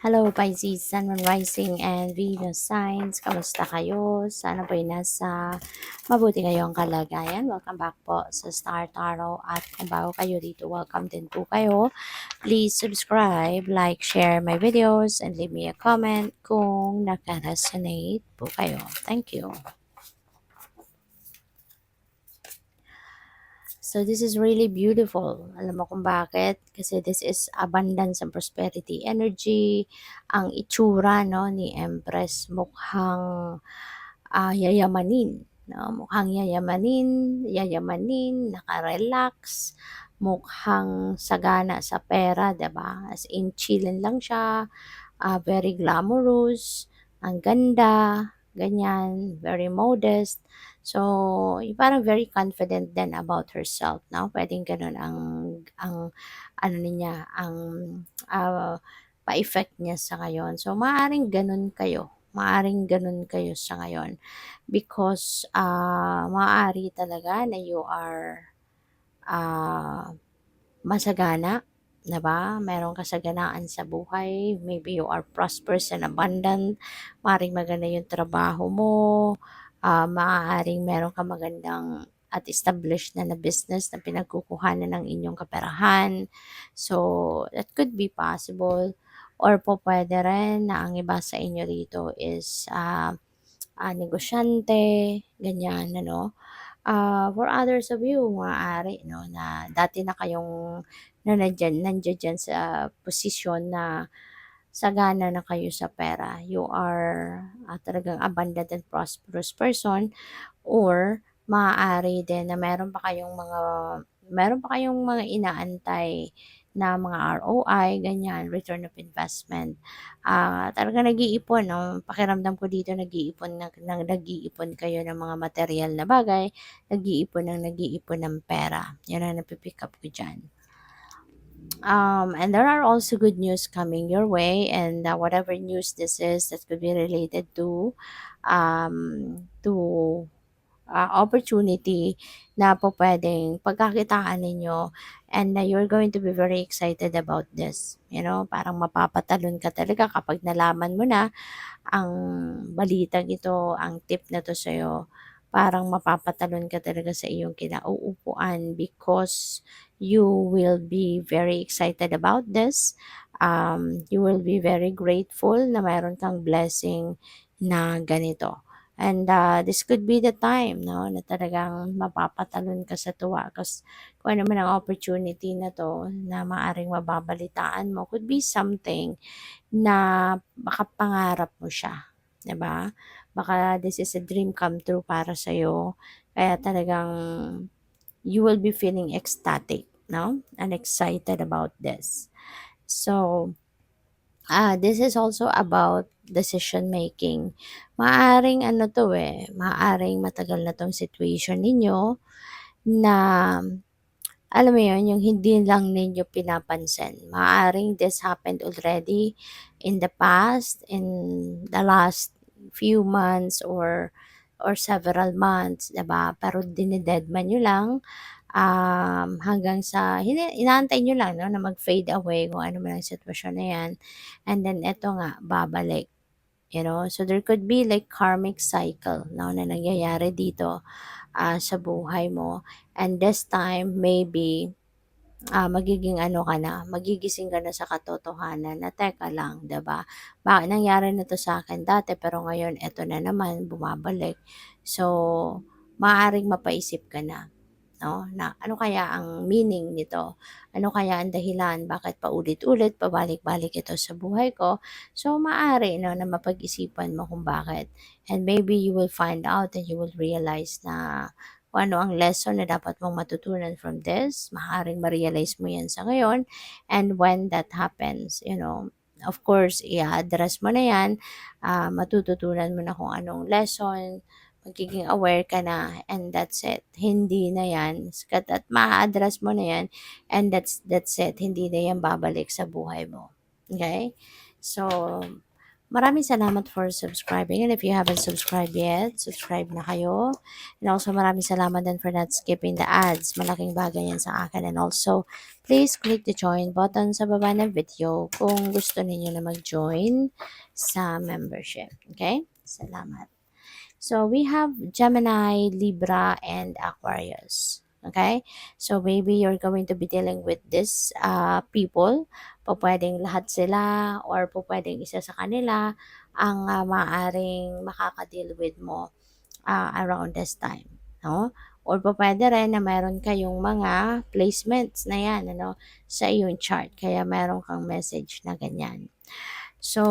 Hello Pisces, Sun, Moon, Rising, and Venus signs. Kamusta kayo? Sana po'y nasa mabuti kayong kalagayan. Welcome back po sa Star Tarot. At kung bago kayo dito, welcome din po kayo. Please subscribe, like, share my videos, and leave me a comment kung naka-resonate po kayo. Thank you. So this is really beautiful. Alam mo kung bakit? Kasi this is abundance and prosperity energy. Ang itsura no ni Empress mukhang yayamanin. No? Mukhang yayamanin, naka-relax, mukhang sagana sa pera, 'di ba? As in chillin lang siya, very glamorous, ang ganda, ganyan, very modest. So, yung parang very confident din about herself, no? Pwedeng ganun ang ano niya, ang pa-effect niya sa ngayon. So, maaring ganun kayo. Maaring ganun kayo sa ngayon. Because, maaari talaga na you are masagana, 'di ba? Merong kasaganaan sa buhay. Maybe you are prosperous and abundant. Maaaring maganda yung trabaho mo. Maaaring meron ka magandang at established na business na pinagkukuhanan ng inyong kaperahan. So, that could be possible. Or po pwede rin na ang iba sa inyo rito is negosyante, ganyan, ano. For others of you, maaari 'no, na dati na kayong nandiyan diyan sa posisyon na sagana na kayo sa pera. You are, talagang abundant and prosperous person or maaari din na meron pa kayong mga inaantay na mga ROI, ganyan, return of investment. Talagang nag-iipon 'no, pakiramdam ko dito nag-iipon kayo ng mga material na bagay, nag-iipon ng pera. 'Yan ang napi-pick up ko diyan. And there are also good news coming your way, and whatever news this is that could be related to opportunity na po pwedeng pagkakitaan ninyo, and you're going to be very excited about this. You know, parang mapapatalon ka talaga kapag nalaman mo na ang balitang ito, ang tip na 'to sa'yo, parang mapapatalon ka talaga sa iyong kinauupuan because you will be very excited about this. You will be very grateful na mayroon kang blessing na ganito. And this could be the time, no, na talagang mapapatalon ka sa tuwa kasi kung ano man ang opportunity na 'to na maaaring mababalitaan mo could be something na baka pangarap mo siya, 'di ba? Baka this is a dream come true para sa'yo, kaya talagang you will be feeling ecstatic, no? And excited about this. So, this is also about decision making. Maaring ano 'to, maaring matagal na 'tong situation ninyo na alam mo 'yun, yung hindi lang ninyo pinapansin. Maaaring this happened already in the past, in the last few months or several months, 'di ba? Pero dinededma niyo lang, hanggang sa inaantay niyo lang 'no, na mag-fade away kung ano man ang sitwasyon na 'yan, and then eto nga, babalik. You know? So, there could be like karmic cycle 'no, na nangyayari dito, sa buhay mo, and this time maybe magiging ano ka na, magigising ka na sa katotohanan na, "Teka lang, 'di ba, nangyari na 'to sa'kin dati pero ngayon eto na naman bumabalik." So, maaaring mapaisip ka na, 'no, na ano kaya ang meaning nito? Ano kaya ang dahilan bakit paulit-ulit, pabalik-balik ito sa buhay ko? So, maaari 'no, na mapag-isipan mo kung bakit, and maybe you will find out and you will realize na kung ano ang lesson na dapat mong matutunan from this. Maaaring ma-realize mo 'yan sa ngayon, and when that happens, you know, of course i-a-address mo na 'yan, matututunan mo na kung anong lesson, magiging aware ka na, and that's it. Hindi na 'yan at maa-address mo na 'yan, and that's it. Hindi na 'yan babalik sa buhay mo, okay. So, Maraming salamat for subscribing, and if you haven't subscribed yet, subscribe na kayo. And also maraming salamat din for not skipping the ads. Malaking bagay yan sa akin. And also, please click the join button sa baba ng video kung gusto ninyo na mag-join sa membership. Okay? Salamat. So we have Gemini, Libra, and Aquarius. Okay? So maybe you're going to be dealing with this people. Pwedeng lahat sila or pwedeng isa sa kanila ang maaaring makakadeal with mo around this time. No? Or pwede rin na meron kayong mga placements na yan sa iyong chart. Kaya meron kang message na ganyan. So,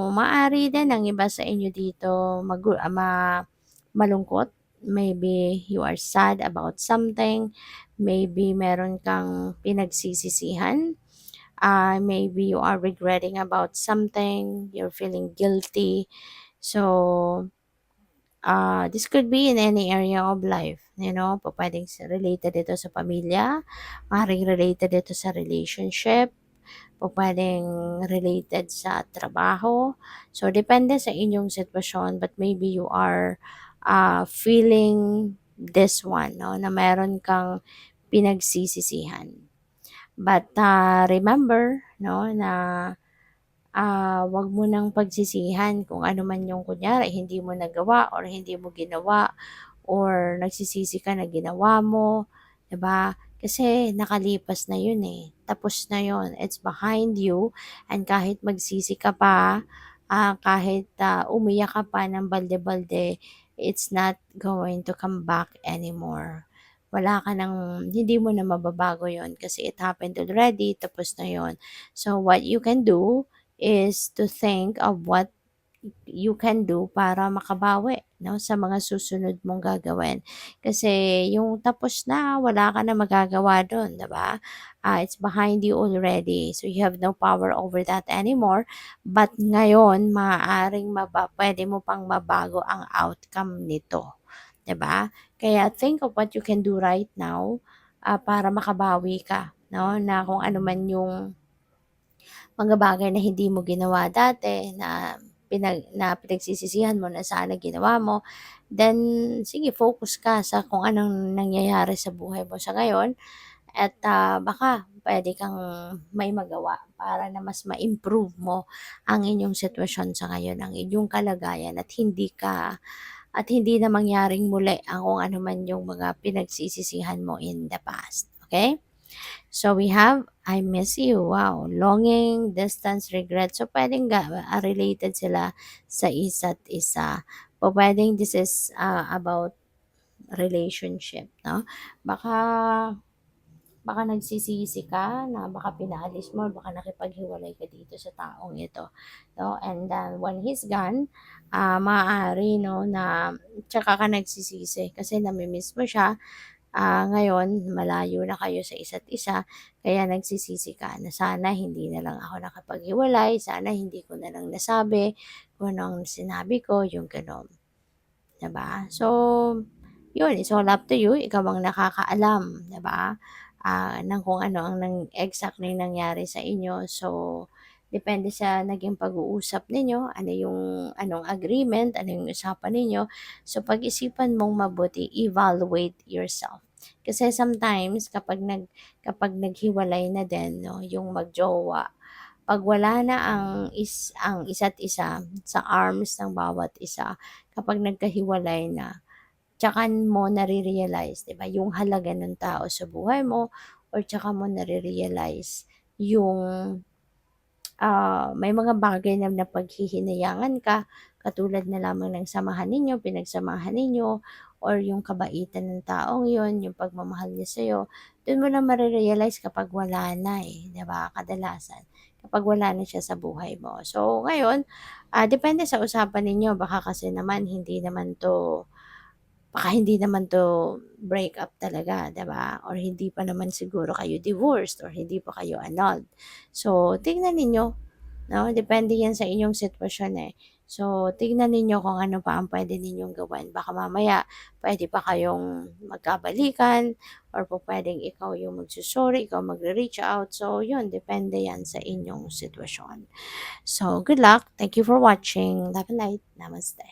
maaari din ang iba sa inyo dito malungkot. Maybe you are sad about something. Maybe meron kang pinagsisisihan. Maybe you are regretting about something. You're feeling guilty. So, this could be in any area of life. Pwedeng related ito sa pamilya. Maaaring related ito sa relationship o puwedeng related sa trabaho. So, depende sa inyong sitwasyon but maybe you are feeling this one, no, na meron kang pinagsisisihan. But remember, no, na 'wag mo nang pagsisihan kung ano man yung kunyari hindi mo nagawa or hindi mo ginawa or nagsisisi ka na ginawa mo, 'di ba? Kasi nakalipas na 'yun, eh, tapos na 'yun, it's behind you and kahit magsisi ka pa, kahit umiyak ka pa ng balde-balde, it's not going to come back anymore. Wala ka ng hindi mo na mababago 'yun kasi it happened already, tapos na 'yun. So what you can do is to think of what you can do para makabawi, no, sa mga susunod mong gagawin. Kasi yung tapos na, wala ka na magagawa dun, 'di ba? It's behind you already. So you have no power over that anymore. But ngayon, pwede mo pang mabago ang outcome nito, 'di ba? Kaya think of what you can do right now para makabawi ka, no? Na kung ano man yung mga bagay na hindi mo ginawa dati na pinagsisisihan mo na sana ginawa mo, then sige focus ka sa kung anong nangyayari sa buhay mo sa ngayon at baka puwede kang may magawa para na mas ma-improve mo ang inyong sitwasyon sa ngayon, ang inyong kalagayan at hindi na mangyaring muli ang kung ano man yung mga pinagsisisihan mo in the past, okay? So we have I miss you. Wow, longing, distance, regret. So pwedeng related sila sa isa't isa. Pwedeng this is about relationship, no? Baka baka nagsisisi ka na baka pinaalis mo, baka nakipaghiwalay ka dito sa taong ito, no? And then when he's gone, maaari no na tsaka ka nagsisisi kasi nami-miss mo siya. Ngayon malayo na kayo sa isa't isa kaya nagsisisi ka na sana hindi na lang ako nakapaghiwalay, sana hindi ko na lang nasabi kung ano ang sinabi ko, yung gano'n, 'di ba? So, yun, it's all up to you, ikaw ang nakakaalam, 'di ba, ng kung ano ang exactly nangyari sa inyo. So, depende sa naging pag-uusap ninyo, anong agreement, ano yung usapan ninyo. So, pag-isipan mong mabuti, evaluate yourself. Kasi sometimes kapag naghiwalay na din 'no, yung mag-jowa, 'pag wala na ang isa't isa sa arms ng bawat isa, kapag nagkahiwalay na, tsaka mo nare-realize, 'di ba, yung halaga ng tao sa buhay mo or tsaka mo nare-realize yung may mga bagay na napaghihinayangan ka, katulad na lamang ng samahan ninyo, pinagsamahan ninyo, or yung kabaitan ng taong yon, yung pagmamahal niya sa'yo, dun mo na mare-realize kapag wala na, eh, 'di ba, kadalasan, kapag wala na siya sa buhay mo. So, ngayon, depende sa usapan ninyo, baka hindi naman 'to break up talaga, 'di ba? Or hindi pa naman siguro kayo divorced or hindi pa kayo annulled. So, tingnan ninyo, 'no? Depende 'yan sa inyong sitwasyon, eh. So, tignan ninyo kung ano pa ang puwede ninyong gawin. Baka mamaya puwede pa kayong magkabalikan or pupuwedeng ikaw yung magso-sorry, ikaw magre-reach out. So, yun depende yan sa inyong sitwasyon. So, good luck. Thank you for watching. Love and light. Namaste.